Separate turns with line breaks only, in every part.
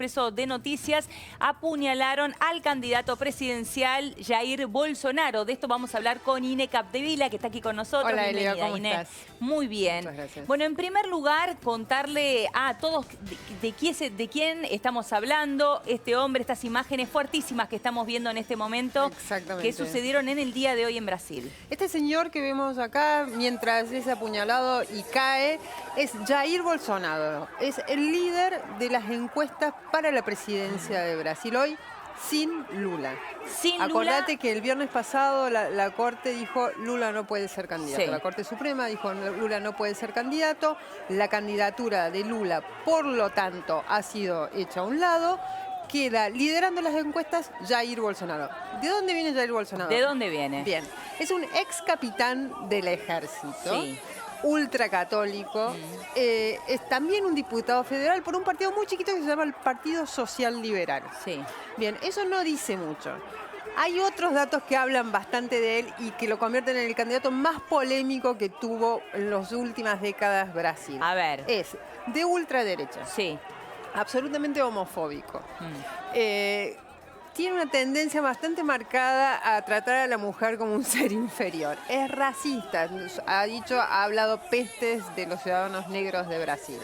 Expreso de Noticias, apuñalaron al candidato presidencial Jair Bolsonaro. De esto vamos a hablar con Ine Capdevila, que está aquí con nosotros.
Hola,
Bienvenida,
Elia, ¿cómo
Ine.
estás?
Muy bien.
Muchas gracias.
Bueno, en primer lugar, contarle a todos de quién estamos hablando. Este hombre, estas imágenes fuertísimas que estamos viendo en este momento,
Exactamente.
que sucedieron en el día de hoy en Brasil.
Este señor que vemos acá, mientras es apuñalado y cae, es Jair Bolsonaro. Es el líder de las encuestas para la presidencia de Brasil hoy, sin Lula.
Sin
Acordate
Lula,
que el viernes pasado la Corte dijo Lula no puede ser candidato.
Sí.
La Corte Suprema dijo Lula no puede ser candidato. La candidatura de Lula, por lo tanto, ha sido hecha a un lado. Queda liderando las encuestas Jair Bolsonaro. ¿De dónde viene Jair Bolsonaro?
¿de dónde viene?
Bien, es un ex capitán del ejército,
Sí.
ultracatólico, es también un diputado federal por un partido muy chiquito que se llama el Partido Social Liberal.
Sí.
Bien, eso no dice mucho. Hay otros datos que hablan bastante de él y que lo convierten en el candidato más polémico que tuvo en las últimas décadas Brasil.
A ver.
Es de ultraderecha,
Sí.
absolutamente homofóbico.
Mm.
Tiene una tendencia bastante marcada a tratar a la mujer como un ser inferior. Es racista, ha hablado pestes de los ciudadanos negros de Brasil.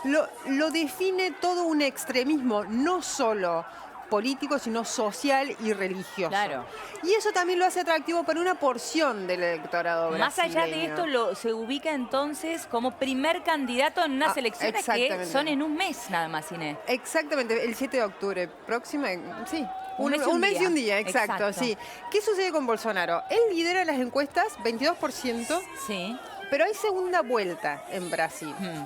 Lo define todo un extremismo, no solo político, sino social y religioso.
Claro.
Y eso también lo hace atractivo para una porción del electorado brasileño.
Más allá de esto, se ubica entonces como primer candidato en unas elecciones que
exactamente.
son en un mes nada más, Ine.
Exactamente, el 7 de octubre próximo, sí.
Un mes
y un día, exacto,
Exacto.
sí. ¿Qué sucede con Bolsonaro? Él lidera las encuestas, 22%,
Sí.
pero hay segunda vuelta en Brasil.
Mm.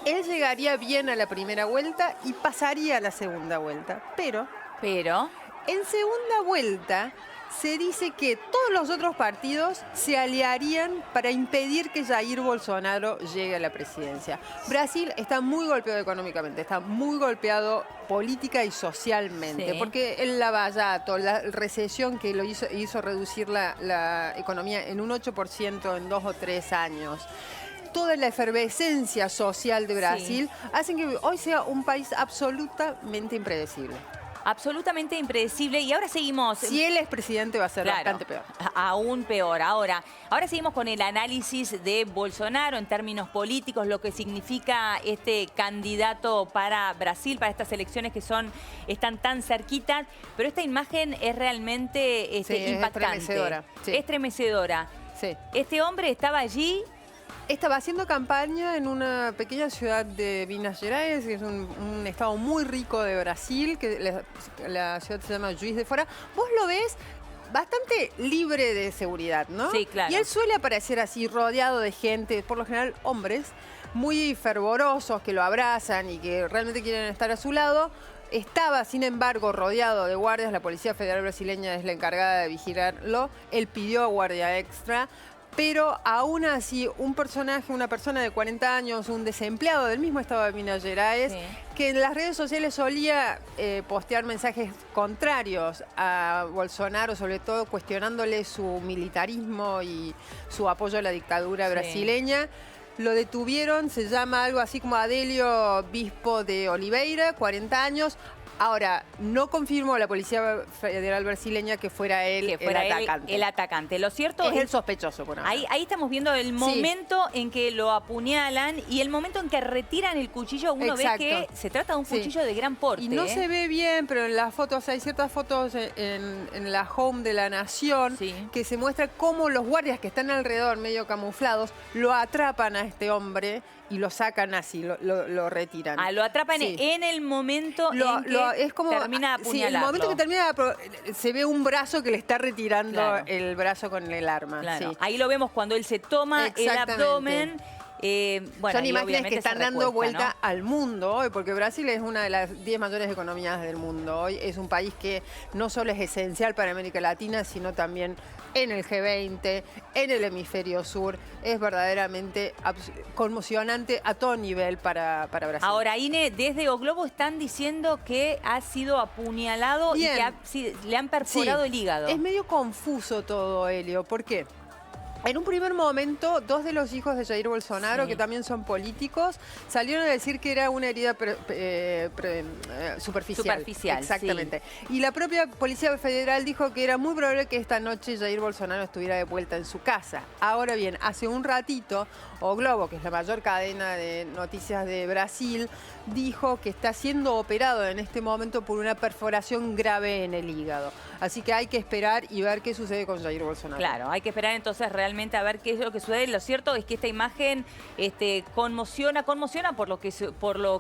Él llegaría bien a la primera vuelta y pasaría a la segunda vuelta, pero
Pero,
en segunda vuelta se dice que todos los otros partidos se aliarían para impedir que Jair Bolsonaro llegue a la presidencia. Brasil está muy golpeado económicamente, está muy golpeado política y socialmente,
Sí.
porque el lavallato, la recesión que lo hizo reducir la economía en un 8% en 2 o 3 años. Toda la efervescencia social de Brasil hacen que hoy sea un país absolutamente impredecible.
absolutamente impredecible. Y ahora seguimos...
Si él es presidente va a ser
Claro,
bastante peor.
aún peor. Ahora seguimos con el análisis de Bolsonaro en términos políticos, lo que significa este candidato para Brasil, para estas elecciones que están tan cerquitas. Pero esta imagen es realmente
Sí, es
impactante.
estremecedora, sí.
Estremecedora.
Sí.
Este hombre estaba allí.
Estaba haciendo campaña en una pequeña ciudad de Minas Gerais, que es un estado muy rico de Brasil, que la ciudad se llama Juiz de Fora. Vos lo ves bastante libre de seguridad, ¿no?
Sí, claro.
Y él suele aparecer así, rodeado de gente, por lo general hombres, muy fervorosos, que lo abrazan y que realmente quieren estar a su lado. Estaba, sin embargo, rodeado de guardias. La Policía Federal Brasileña es la encargada de vigilarlo. Él pidió guardia extra. Pero aún así, una persona de 40 años, un desempleado del mismo estado de Minas Gerais,
Sí.
que en las redes sociales solía postear mensajes contrarios a Bolsonaro, sobre todo cuestionándole su militarismo y su apoyo a la dictadura
Sí.
brasileña. Lo detuvieron, se llama algo así como Adelio Bispo de Oliveira, 40 años. Ahora, no confirmó la Policía Federal Brasileña que fuera él el atacante.
el atacante. Lo cierto
Es el sospechoso, por ahora.
Ahí estamos viendo el momento en que lo apuñalan y el momento en que retiran el cuchillo. Uno
Exacto.
ve que se trata de un cuchillo de gran porte.
Y no se ve bien, pero en las fotos, hay ciertas fotos en la home de La Nación
Sí.
que se muestra cómo los guardias que están alrededor, medio camuflados, lo atrapan a este hombre y lo sacan así, lo retiran.
Lo atrapan
Sí.
en el momento en que
es como,
termina de
sí, el
apuñalarlo.
momento que termina, se ve un brazo que le está retirando
Claro.
el brazo con el arma.
Claro.
Sí.
Ahí lo vemos cuando él se toma el
Exactamente.
abdomen. Bueno,
Son
y
imágenes
obviamente
que
se
están dando
recuesta,
vuelta
¿no?
al mundo hoy, porque Brasil es una de las 10 mayores economías del mundo. Hoy es un país que no solo es esencial para América Latina, sino también en el G20, en el hemisferio sur. Es verdaderamente conmocionante a todo nivel para Brasil.
Ahora, Ine, desde O Globo están diciendo que ha sido apuñalado
Bien.
y que le han perforado
Sí,
el hígado.
es medio confuso todo, Elio. ¿Por qué? En un primer momento, 2 de los hijos de Jair Bolsonaro,
Sí.
que también son políticos, salieron a decir que era una herida superficial.
Superficial,
Exactamente. Y la propia Policía Federal dijo que era muy probable que esta noche Jair Bolsonaro estuviera de vuelta en su casa. Ahora bien, hace un ratito, O Globo, que es la mayor cadena de noticias de Brasil, dijo que está siendo operado en este momento por una perforación grave en el hígado. Así que hay que esperar y ver qué sucede con Jair Bolsonaro.
Claro, hay que esperar entonces realmente a ver qué es lo que sucede. Lo cierto es que esta imagen conmociona por lo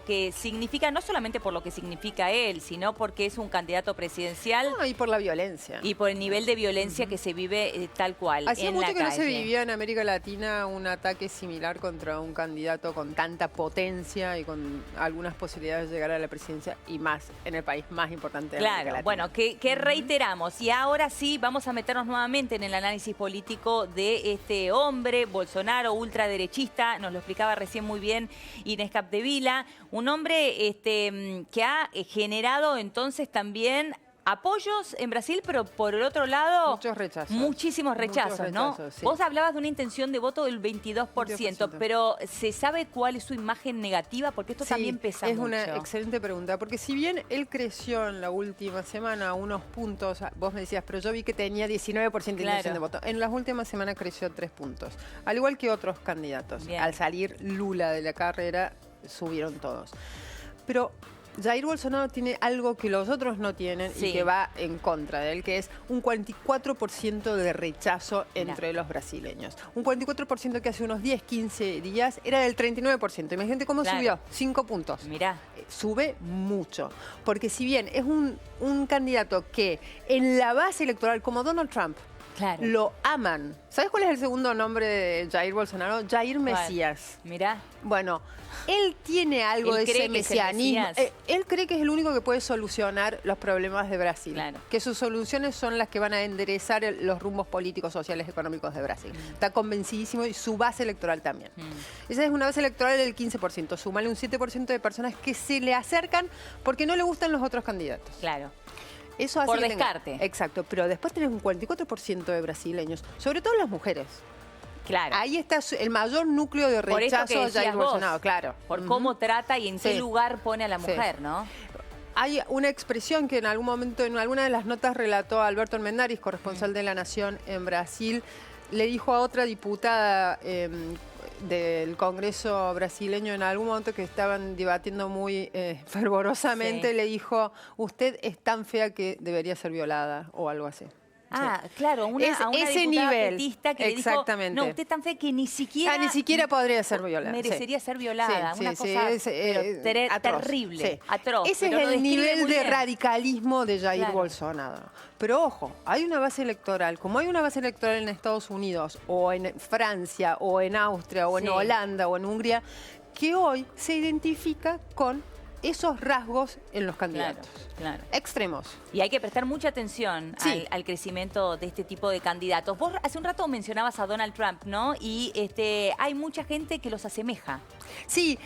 que significa, no solamente por lo que significa él, sino porque es un candidato presidencial.
No, y por la violencia.
Y por el nivel de violencia que se vive tal cual
Hacía
en
mucho
la
que no se
calle.
vivía en América Latina un ataque similar contra un candidato con tanta potencia y con algunas posibilidades de llegar a la presidencia y más en el país más importante de América
Claro,
Latina.
bueno, que reiteramos. Y ahora sí vamos a meternos nuevamente en el análisis político de este hombre, Bolsonaro, ultraderechista. Nos lo explicaba recién muy bien Inés Capdevila. Un hombre que ha generado entonces también apoyos en Brasil, pero por el otro lado...
Muchos rechazos.
Muchísimos rechazos, ¿no?
Sí.
Vos hablabas de una intención de voto del 22%,
22%.
pero ¿se sabe cuál es su imagen negativa? Porque esto
Sí,
también pesa
es
mucho.
una excelente pregunta, porque si bien él creció en la última semana unos puntos, vos me decías, pero yo vi que tenía 19% de intención de voto. En las últimas semanas creció 3 puntos, al igual que otros candidatos.
Bien.
Al salir Lula de la carrera, subieron todos. Pero Jair Bolsonaro tiene algo que los otros no tienen
Sí.
y que va en contra de él, que es un 44% de rechazo entre los brasileños. Un 44% que hace unos 10, 15 días era del 39%. Imagínate cómo
Claro.
subió, 5 puntos.
Mirá.
Sube mucho, porque si bien es un candidato que en la base electoral, como Donald Trump,
Claro.
lo aman. ¿Sabes cuál es el segundo nombre de Jair Bolsonaro? Jair Mesías.
Mirá.
Bueno, él tiene algo
Él
de
cree
ese
que es el
mesianismo.
Mesías.
Él cree que es el único que puede solucionar los problemas de Brasil.
Claro.
Que sus soluciones son las que van a enderezar los rumbos políticos, sociales, económicos de Brasil. Está convencidísimo y su base electoral también. Esa es una base electoral del 15%. Súmale un 7% de personas que se le acercan porque no le gustan los otros candidatos.
Claro.
Eso hace
Por
que tenga-
descarte.
Exacto, pero después tenés un 44% de brasileños, sobre todo las mujeres.
Claro.
Ahí está el mayor núcleo de
Por esto que
rechazo a
decías
Jair
vos,
Bolsonaro, claro.
Por
Ujú.
cómo trata y en qué
Sí.
lugar pone a la
Sí.
mujer, ¿no?
Hay una expresión que en algún momento, en alguna de las notas relató Alberto Armendáriz, corresponsal de La Nación en Brasil, le dijo a otra diputada del Congreso brasileño en algún momento que estaban debatiendo muy fervorosamente,
Sí.
le dijo, usted es tan fea que debería ser violada o algo así.
Ah, claro, a una
ese
diputada
nivel,
petista que
exactamente.
le dijo, no, usted es tan fea que ni siquiera...
Ni siquiera podría ser violada.
Merecería ser violada.
Sí,
una
sí,
cosa
sí,
pero
atroz,
terrible,
sí.
atroz.
Ese es
pero lo
el
describe
nivel
muy
de
bien.
radicalismo de Jair
Claro.
Bolsonaro. Pero ojo, hay una base electoral, como hay una base electoral en Estados Unidos, o en Francia, o en Austria, o en
Sí.
Holanda, o en Hungría, que hoy se identifica con esos rasgos en los candidatos.
Claro.
Extremos.
Y hay que prestar mucha atención
Sí.
al crecimiento de este tipo de candidatos. Vos hace un rato mencionabas a Donald Trump, ¿no? Y hay mucha gente que los asemeja.
Sí,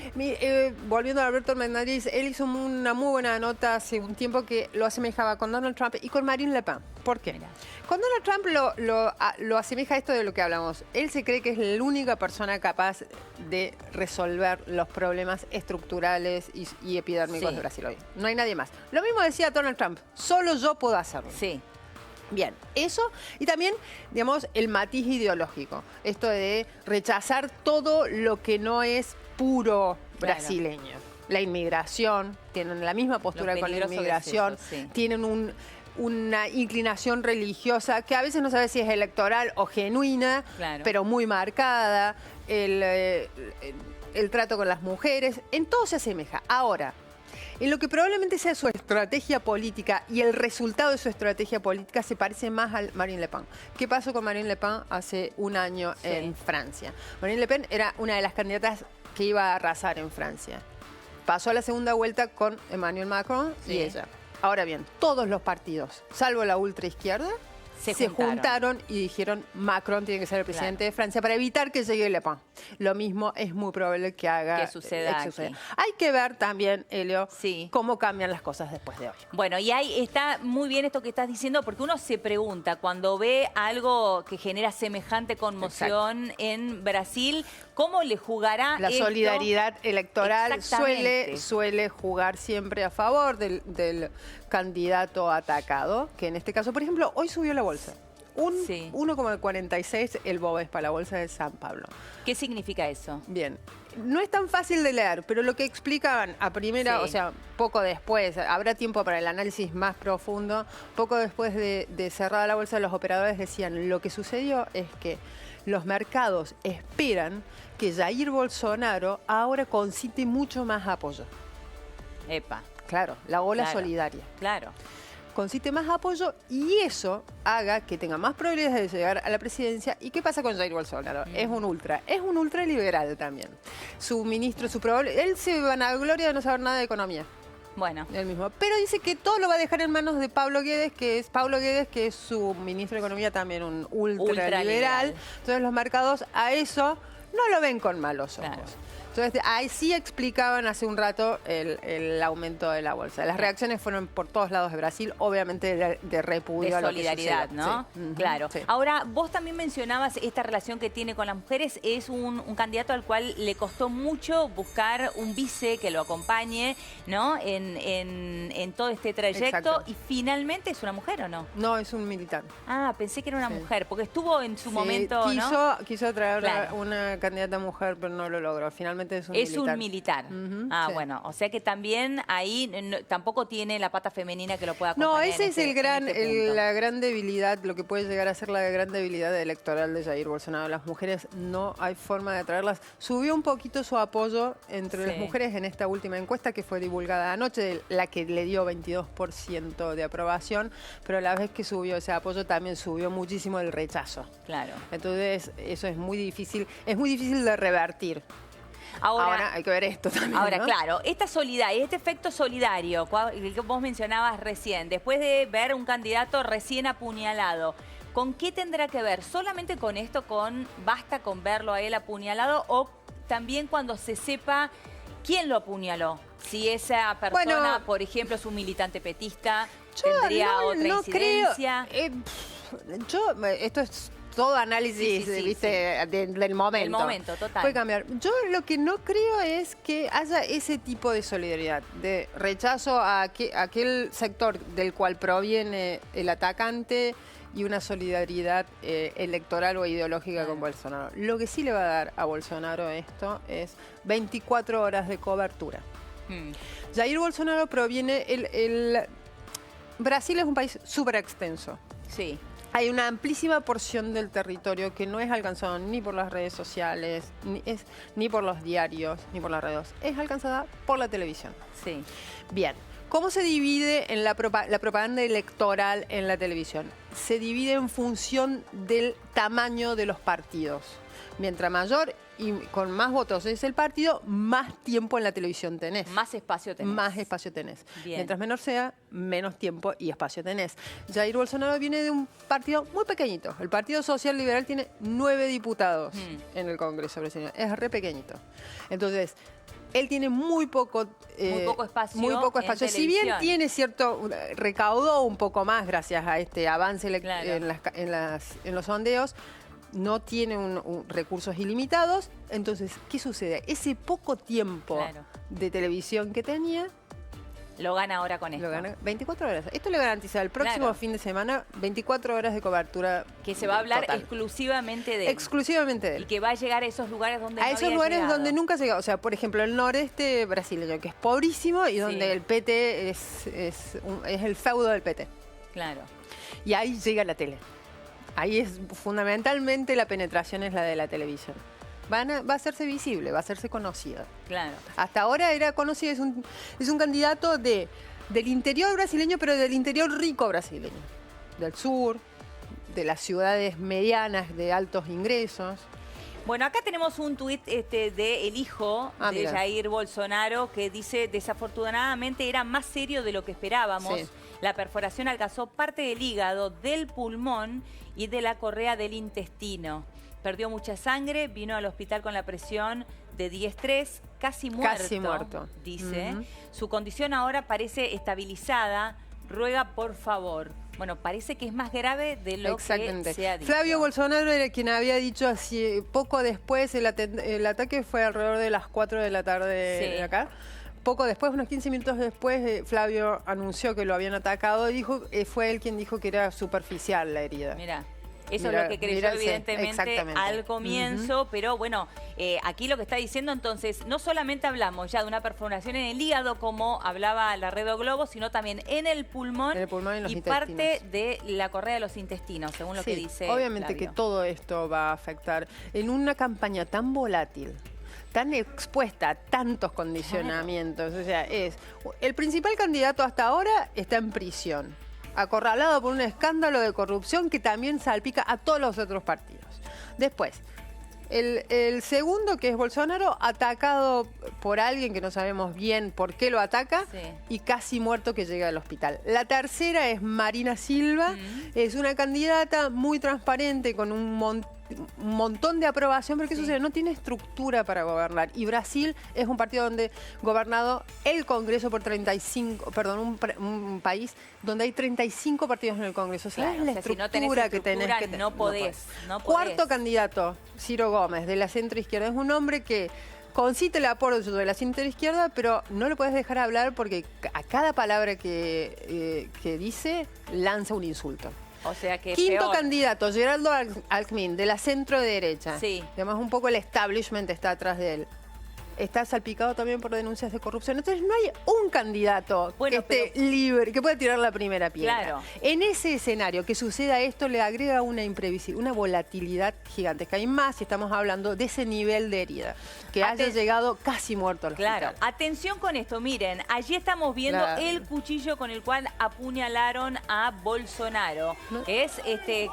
volviendo a Alberto Armendáriz, él hizo una muy buena nota hace un tiempo que lo asemejaba con Donald Trump y con Marine Le Pen. ¿Por qué?
Mirá.
Con Donald Trump lo asemeja a esto de lo que hablamos. Él se cree que es la única persona capaz de resolver los problemas estructurales y epidérmicos
Sí.
de Brasil hoy. No hay nadie más. Lo mismo decía Donald Trump, solo yo puedo hacerlo.
Sí.
Bien, eso y también, digamos, el matiz ideológico. Esto de rechazar todo lo que no es puro
Claro.
brasileño. La inmigración, tienen la misma postura
Lo
con la
peligroso que es
inmigración,
eso, sí.
tienen una inclinación religiosa que a veces no sabe si es electoral o genuina,
Claro.
pero muy marcada, el trato con las mujeres, en todo se asemeja. Ahora, en lo que probablemente sea su estrategia política y el resultado de su estrategia política se parece más al Marine Le Pen. ¿Qué pasó con Marine Le Pen hace un año
Sí.
en Francia? Marine Le Pen era una de las candidatas que iba a arrasar en Francia. Pasó a la segunda vuelta con Emmanuel Macron
Sí.
y ella. Ahora bien, todos los partidos, salvo la ultraizquierda, se juntaron y dijeron Macron tiene que ser el presidente de Francia para evitar que llegue Le Pen. Lo mismo es muy probable que haga.
Que suceda aquí.
Hay que ver también, Elio,
sí,
cómo cambian las cosas después de hoy.
Bueno, y ahí está muy bien esto que estás diciendo, porque uno se pregunta, cuando ve algo que genera semejante conmoción en Brasil, ¿cómo le jugará
la
esto?
Solidaridad electoral suele jugar siempre a favor del candidato atacado, que en este caso, por ejemplo, hoy subió la bolsa. 1,46 el Bovespa, la bolsa de San Pablo.
¿Qué significa eso?
Bien. No es tan fácil de leer, pero lo que explicaban a primera, o sea, poco después, habrá tiempo para el análisis más profundo, poco después de cerrada la bolsa, los operadores decían, lo que sucedió es que los mercados esperan que Jair Bolsonaro ahora concite mucho más apoyo.
Epa.
Claro, la ola solidaria.
Claro.
Concite más apoyo y eso haga que tenga más probabilidades de llegar a la presidencia. ¿Y qué pasa con Jair Bolsonaro? Es un ultraliberal también. Su ministro, él se vanagloria de no saber nada de economía.
Bueno.
Él mismo. Pero dice que todo lo va a dejar en manos de Pablo Guedes, que es su ministro de Economía, también un ultraliberal. Entonces los mercados a eso no lo ven con malos ojos. Claro. Entonces, ahí sí explicaban hace un rato el aumento de la bolsa. Las reacciones fueron por todos lados de Brasil, obviamente de repudio.
De solidaridad, ¿no? Sí. Claro. Sí. Ahora, vos también mencionabas esta relación que tiene con las mujeres. Es un candidato al cual le costó mucho buscar un vice que lo acompañe, ¿no? En todo este trayecto. Exacto. Y finalmente es una mujer, ¿o no?
No, es un militar.
Ah, pensé que era una mujer, porque estuvo en su momento,
quiso traer una candidata mujer, pero no lo logró. Finalmente es
un militar. Bueno, o sea que también ahí tampoco tiene la pata femenina que lo pueda acompañar.
No, ese es la gran debilidad, lo que puede llegar a ser la gran debilidad electoral de Jair Bolsonaro. Las mujeres no hay forma de atraerlas. Subió un poquito su apoyo entre las mujeres en esta última encuesta que fue divulgada anoche, la que le dio 22% de aprobación, pero a la vez que subió ese apoyo también subió muchísimo el rechazo.
Claro.
Entonces eso es muy difícil de revertir. Ahora hay que ver esto también.
Ahora,
¿no?
claro, esta solidaridad, este efecto solidario que vos mencionabas recién, después de ver un candidato recién apuñalado, ¿con qué tendrá que ver? ¿Solamente con esto, basta con verlo a él apuñalado o también cuando se sepa quién lo apuñaló? Si esa persona, por ejemplo, es un militante petista, ¿tendría otra incidencia? Esto es
todo análisis, ¿viste? Del momento.
El momento, total.
Puede cambiar. Yo lo que no creo es que haya ese tipo de solidaridad, de rechazo a aquel sector del cual proviene el atacante y una solidaridad electoral o ideológica con Bolsonaro. Lo que sí le va a dar a Bolsonaro esto es 24 horas de cobertura. Jair Bolsonaro proviene... Brasil es un país súper extenso.
Sí.
Hay una amplísima porción del territorio que no es alcanzado ni por las redes sociales, ni por los diarios, ni por las redes. Es alcanzada por la televisión.
Sí.
Bien. ¿Cómo se divide en la propaganda electoral en la televisión? Se divide en función del tamaño de los partidos. Mientras mayor y con más votos es el partido, más tiempo en la televisión tenés.
Más espacio tenés.
Más espacio tenés.
Bien.
Mientras menor sea, menos tiempo y espacio tenés. Jair Bolsonaro viene de un partido muy pequeñito. El Partido Social Liberal tiene 9 diputados en el Congreso brasileño. Es re pequeñito. Entonces, él tiene muy poco espacio. Muy poco espacio. Si bien tiene recaudó un poco más gracias a este avance en los sondeos, no tiene recursos ilimitados. Entonces, ¿qué sucede? Ese poco tiempo de televisión que tenía...
Lo gana ahora con esto.
Lo gana 24 horas. Esto le garantiza el próximo fin de semana 24 horas de cobertura.
Que se va a hablar exclusivamente de él.
Exclusivamente de él.
Y que va a llegar a esos lugares donde
donde nunca llega. O sea, por ejemplo, el noreste brasileño, que es pobrísimo y donde el PT es el feudo del PT.
Claro.
Y ahí llega la tele. Ahí es fundamentalmente la penetración es la de la televisión. Va a hacerse visible, va a hacerse conocido.
Claro.
Hasta ahora era conocido, es un candidato del interior brasileño, pero del interior rico brasileño. Del sur, de las ciudades medianas de altos ingresos.
Bueno, acá tenemos un tuit de el hijo de
mira.
Jair Bolsonaro que dice, desafortunadamente era más serio de lo que esperábamos.
Sí.
La perforación alcanzó parte del hígado, del pulmón y de la correa del intestino. Perdió mucha sangre, vino al hospital con la presión de 10,3, casi muerto, dice. Su condición ahora parece estabilizada. Ruega, por favor. Bueno, parece que es más grave de lo que se ha dicho.
Flavio Bolsonaro era quien había dicho así poco después, el ataque fue alrededor de las 4 de la tarde de acá. Poco después, unos 15 minutos después, Flavio anunció que lo habían atacado y dijo, fue él quien dijo que era superficial la herida.
Mirá. Eso es lo que creyó evidentemente al comienzo, pero bueno, aquí lo que está diciendo entonces, no solamente hablamos ya de una perforación en el hígado como hablaba la Red Globo, sino también en el pulmón,
y los
parte de la correa de los intestinos, según lo que dice
obviamente
Flavio.
que todo esto va a afectar en una campaña tan volátil, tan expuesta a tantos condicionamientos. O sea, el principal candidato hasta ahora está en prisión, acorralado por un escándalo de corrupción que también salpica a todos los otros partidos. Después, el segundo, que es Bolsonaro, atacado por alguien que no sabemos bien por qué lo ataca y casi muerto que llega al hospital. La tercera es Marina Silva, es una candidata muy transparente con un montón de aprobación, pero ¿qué sucede? No tiene estructura para gobernar. Y Brasil es un partido donde gobernado el Congreso por 35, perdón, un país donde hay 35 partidos en el Congreso. O sea, es la estructura que tenés que tener.
No podés.
Cuarto candidato, Ciro Gómez, de la centroizquierda. Es un hombre que concite el apoyo de la centroizquierda, pero no lo puedes dejar hablar porque a cada palabra que dice lanza un insulto.
O sea que
Quinto candidato, Geraldo Alckmin, de la centro derecha.
Sí.
Además, un poco el establishment está atrás de él. Está salpicado también por denuncias de corrupción. Entonces no hay un candidato que esté libre, que pueda tirar la primera piedra.
Claro.
En ese escenario que suceda esto le agrega una imprevisibilidad, una volatilidad gigantesca. Y más si estamos hablando de ese nivel de herida, que haya llegado casi muerto al hospital.
Claro, atención con esto, miren, allí estamos viendo el cuchillo con el cual apuñalaron a Bolsonaro. Es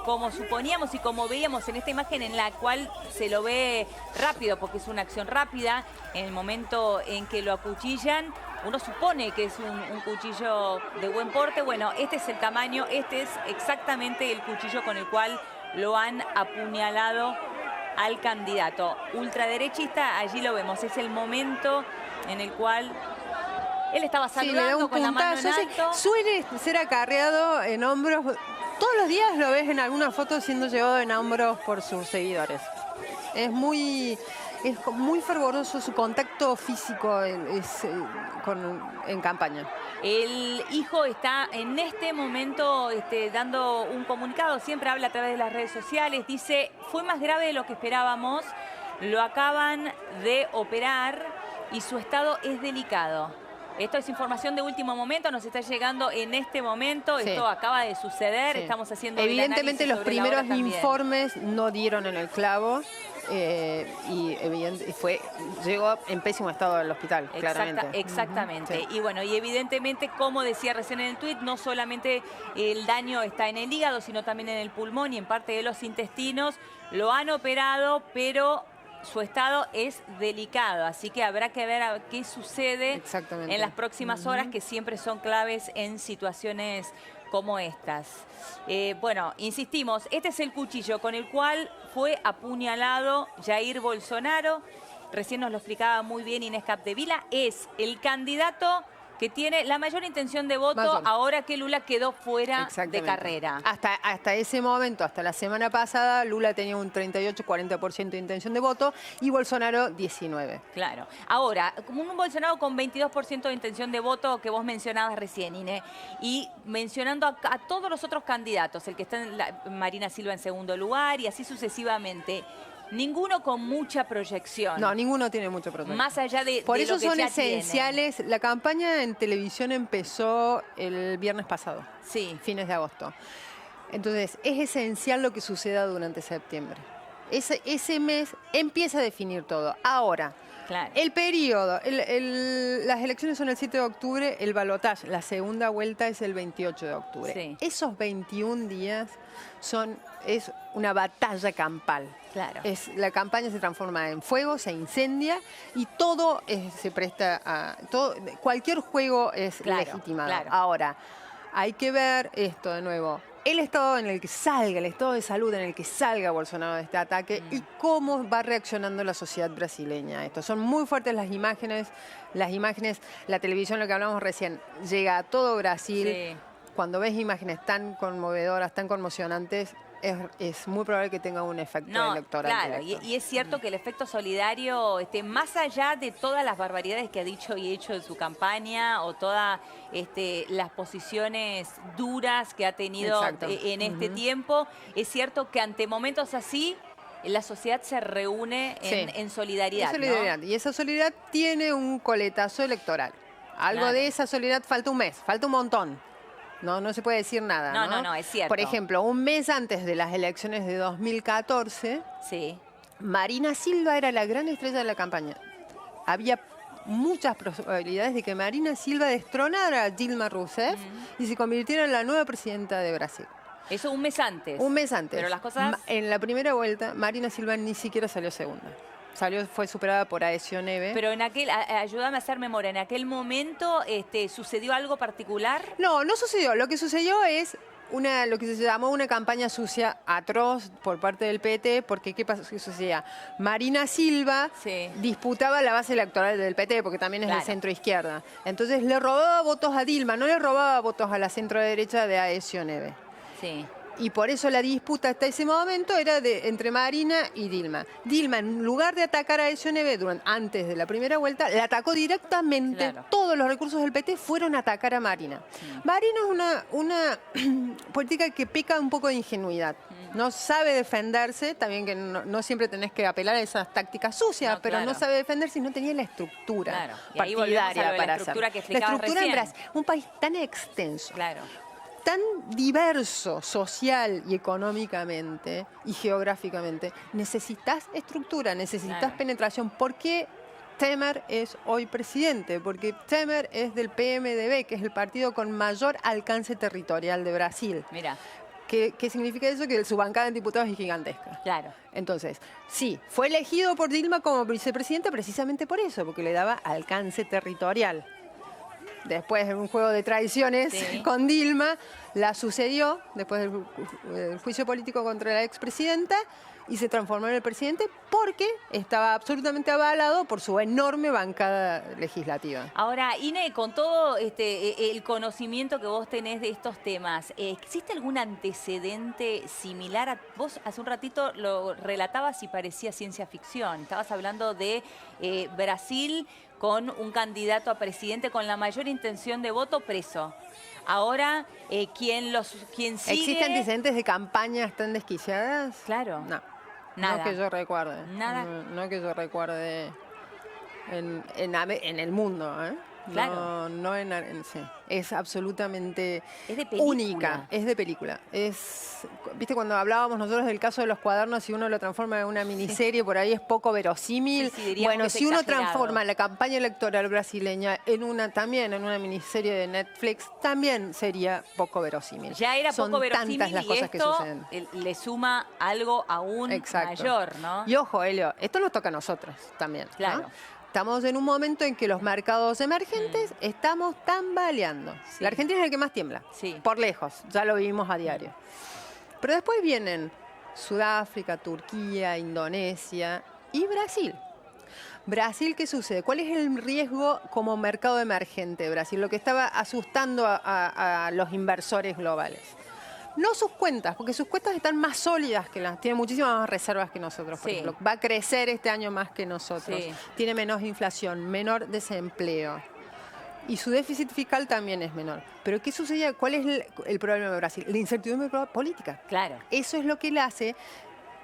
como suponíamos y como veíamos en esta imagen en la cual se lo ve rápido, porque es una acción rápida. En el momento en que lo acuchillan, uno supone que es un cuchillo de buen porte. Bueno, este es el tamaño, este es exactamente el cuchillo con el cual lo han apuñalado al candidato ultraderechista. Allí lo vemos, es el momento en el cual él estaba saludando con la mano en alto.
Suele ser acarreado en hombros. Todos los días lo ves en alguna foto siendo llevado en hombros por sus seguidores. Es muy fervoroso su contacto físico en campaña.
El hijo está en este momento dando un comunicado, siempre habla a través de las redes sociales, dice, fue más grave de lo que esperábamos, lo acaban de operar y su estado es delicado. Esto es información de último momento, nos está llegando en este momento, esto acaba de suceder, estamos haciendo
evidentemente
el
los primeros informes no dieron en el clavo. Llegó en pésimo estado al hospital, claramente.
Exactamente. Y bueno, y evidentemente, como decía recién en el tuit, no solamente el daño está en el hígado, sino también en el pulmón y en parte de los intestinos. Lo han operado, pero su estado es delicado, así que habrá que ver qué sucede en las próximas horas, que siempre son claves en situaciones como estas. Bueno, insistimos, este es el cuchillo con el cual fue apuñalado Jair Bolsonaro. Recién nos lo explicaba muy bien Inés Capdevila. Es el candidato que tiene la mayor intención de voto ahora que Lula quedó fuera de carrera.
Hasta ese momento, hasta la semana pasada, Lula tenía un 38-40% de intención de voto y Bolsonaro 19%.
Claro. Ahora, como un Bolsonaro con 22% de intención de voto que vos mencionabas recién, Inés, y mencionando a todos los otros candidatos, el que está en Marina Silva en segundo lugar y así sucesivamente. Ninguno con mucha proyección.
No, ninguno tiene mucha proyección.
Más allá de
Por eso
lo que
son
ya
esenciales.
tienen.
La campaña en televisión empezó el viernes pasado.
Sí.
Fines de agosto. Entonces, es esencial lo que suceda durante septiembre. Ese mes empieza a definir todo. Ahora,
Claro.
El periodo, las elecciones son el 7 de octubre, el balotaje, la segunda vuelta es el 28 de octubre.
Sí.
Esos 21 días es una batalla campal.
Claro.
La campaña se transforma en fuego, se incendia y todo se presta a... cualquier juego es legitimado.
Claro.
Ahora, hay que ver esto de nuevo. El estado en el que salga, el estado de salud en el que salga Bolsonaro de este ataque y cómo va reaccionando la sociedad brasileña a esto. Son muy fuertes las imágenes, la televisión, lo que hablamos recién, llega a todo Brasil.
Sí.
Cuando ves imágenes tan conmovedoras, tan conmocionantes, es muy probable que tenga un efecto electoral.
Claro, y es cierto que el efecto solidario, más allá de todas las barbaridades que ha dicho y hecho en su campaña, o todas las posiciones duras que ha tenido en este tiempo, es cierto que ante momentos así, la sociedad se reúne en solidaridad.
¿No? Y esa solidaridad tiene un coletazo electoral. Algo de esa solidaridad falta un mes, falta un montón. No se puede decir nada.
No, es cierto.
Por ejemplo, un mes antes de las elecciones de 2014, Marina Silva era la gran estrella de la campaña. Había muchas probabilidades de que Marina Silva destronara a Dilma Rousseff y se convirtiera en la nueva presidenta de Brasil.
Eso un mes antes.
Un mes antes.
Pero las cosas...
En la primera vuelta, Marina Silva ni siquiera salió segunda. Fue superada por Aécio Neves.
Pero ayúdame a hacer memoria, ¿en aquel momento sucedió algo particular?
No sucedió. Lo que sucedió es lo que se llamó una campaña sucia atroz por parte del PT, porque ¿qué sucedía? Marina Silva disputaba la base electoral del PT, porque también es de centro izquierda. Entonces le robaba votos a Dilma, no le robaba votos a la centro derecha de Aécio Neves.
Sí.
Y por eso la disputa hasta ese momento era entre Marina y Dilma. Dilma, en lugar de atacar a Aécio Neves antes de la primera vuelta, la atacó directamente. Todos los recursos del PT fueron a atacar a Marina. Marina es una política que peca un poco de ingenuidad. No sabe defenderse, también que no siempre tenés que apelar a esas tácticas sucias, pero no sabe defenderse y no tenía la estructura partidaria para hacerlo. La estructura en Brasil, un país tan extenso. Tan diverso social y económicamente y geográficamente, necesitas estructura, necesitas penetración. ¿Por qué Temer es hoy presidente? Porque Temer es del PMDB, que es el partido con mayor alcance territorial de Brasil.
Mira.
¿Qué significa eso? Que su bancada en diputados es gigantesca.
Claro.
Entonces, sí, fue elegido por Dilma como vicepresidente precisamente por eso, porque le daba alcance territorial. Después, en un juego de traiciones con Dilma, la sucedió después del juicio político contra la expresidenta y se transformó en el presidente porque estaba absolutamente avalado por su enorme bancada legislativa.
Ahora, Ine, con todo el conocimiento que vos tenés de estos temas, ¿existe algún antecedente similar? Vos hace un ratito lo relatabas y parecía ciencia ficción. Estabas hablando de Brasil con un candidato a presidente con la mayor intención de voto preso. Ahora, ¿quién sigue?
¿Existen antecedentes de campañas tan desquiciadas?
Claro.
No.
Nada.
No que yo recuerde.
Nada.
No que yo recuerde en el mundo, ¿eh?
Claro.
Sí. Es absolutamente única. Es de película. ¿Viste cuando hablábamos nosotros del caso de los cuadernos, si uno lo transforma en una miniserie, por ahí es poco verosímil? Bueno, si uno transforma la campaña electoral brasileña también en una miniserie de Netflix, también sería poco verosímil.
Ya era poco verosímil
tantas las cosas que suceden.
Le suma algo aún mayor, ¿no?
Y ojo, Elio, esto nos toca a nosotros también,
claro.
¿no? Estamos en un momento en que los mercados emergentes estamos tambaleando. La Argentina es el que más tiembla, por lejos, ya lo vivimos a diario. Pero después vienen Sudáfrica, Turquía, Indonesia y Brasil. Brasil, ¿qué sucede? ¿Cuál es el riesgo como mercado emergente de Brasil? Lo que estaba asustando a los inversores globales. No sus cuentas, porque sus cuentas están más sólidas que tiene muchísimas más reservas que nosotros, por ejemplo. Va a crecer este año más que nosotros. Tiene menos inflación, menor desempleo. Y su déficit fiscal también es menor. Pero ¿qué sucede? ¿Cuál es el problema de Brasil? La incertidumbre política.
Claro.
Eso es lo que le hace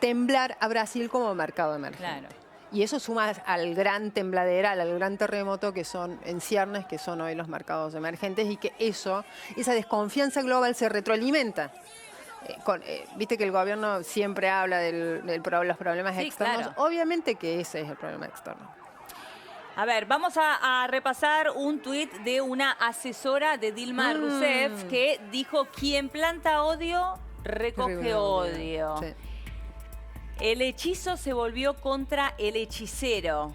temblar a Brasil como mercado emergente.
Claro.
Y eso suma al gran tembladeral, al gran terremoto que son en ciernes, que son hoy los mercados emergentes, y que esa desconfianza global se retroalimenta. Viste que el gobierno siempre habla de los problemas externos.
Claro.
Obviamente que ese es el problema externo.
A ver, vamos a repasar un tuit de una asesora de Dilma Rousseff que dijo: quien planta odio, recoge odio.
Sí.
El hechizo se volvió contra el hechicero.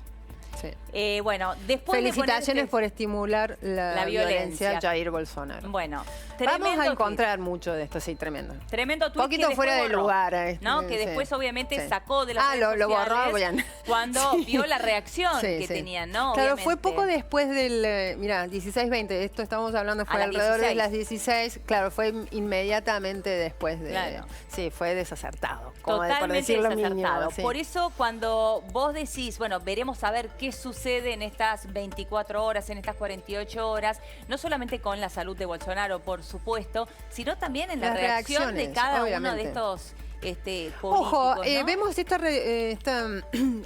Sí.
Bueno, después
Felicitaciones
de
por estimular la violencia a Jair Bolsonaro.
Bueno,
vamos a encontrar mucho de esto, sí, tremendo.
Tremendo tuit.
Poquito
que
fuera de
borró,
lugar.
¿no? Que después obviamente sacó de las redes
lo
sociales
borró, bien.
cuando vio la reacción que
sí.
tenían, ¿no?
Claro,
Obviamente.
fue poco después del, mira, 16-20, esto estamos hablando, fue
las
alrededor
16.
de las 16, claro, fue inmediatamente después de...
Claro.
Sí, fue desacertado, como por
Totalmente
decirlo
desacertado.
mínimo. Sí.
Por eso cuando vos decís, bueno, veremos a ver qué sucede en estas 24 horas, en estas 48 horas, no solamente con la salud de Bolsonaro, por supuesto, sino también en la
Las
reacción de
reacciones,
cada uno de
obviamente.
estos políticos,
Ojo,
¿no?
vemos esta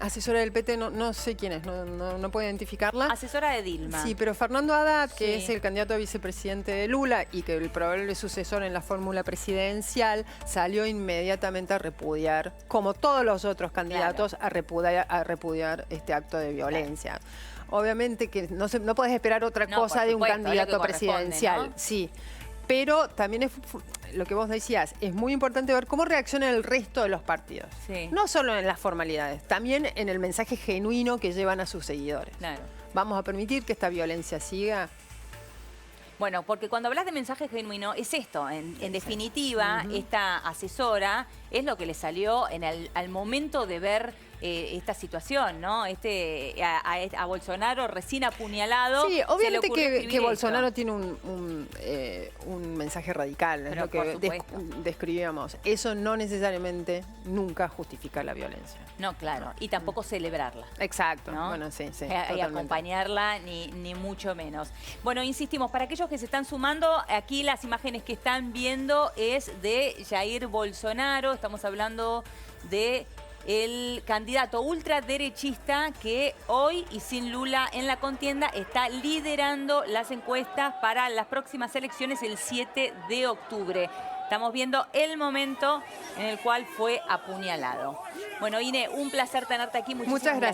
asesora del PT, no sé quién es, no puedo identificarla.
Asesora de Dilma.
Sí, pero Fernando Haddad, que
Sí.
es el candidato a vicepresidente de Lula y que el probable sucesor en la fórmula presidencial, salió inmediatamente a repudiar, como todos los otros candidatos, a repudiar este acto de violencia. Obviamente que no podés esperar otra
No,
cosa
por
de un
supuesto, es lo que
candidato
corresponde,
presidencial.
¿no?
Sí. Pero también es lo que vos decías, es muy importante ver cómo reacciona el resto de los partidos.
Sí.
No solo en las formalidades, también en el mensaje genuino que llevan a sus seguidores.
Claro.
¿Vamos a permitir que esta violencia siga?
Bueno, porque cuando hablas de mensaje genuino, es esto. En definitiva, esta asesora es lo que le salió al momento de ver esta situación, ¿no? A Bolsonaro recién apuñalado.
Sí,
se le
obviamente
ocurrió
que
escribir
Bolsonaro
esto.
tiene un mensaje radical, es
Pero
lo que
por supuesto.
describíamos. Eso no necesariamente nunca justifica la violencia.
No, claro. Y tampoco celebrarla.
Exacto.
¿No?
Bueno, sí,
Y
totalmente.
acompañarla, ni mucho menos. Bueno, insistimos, para aquellos que se están sumando, aquí las imágenes que están viendo es de Jair Bolsonaro. Estamos hablando de el candidato ultraderechista que hoy y sin Lula en la contienda está liderando las encuestas para las próximas elecciones el 7 de octubre. Estamos viendo el momento en el cual fue apuñalado. Bueno, Ine, un placer tenerte aquí. Muchísimas
Muchas gracias.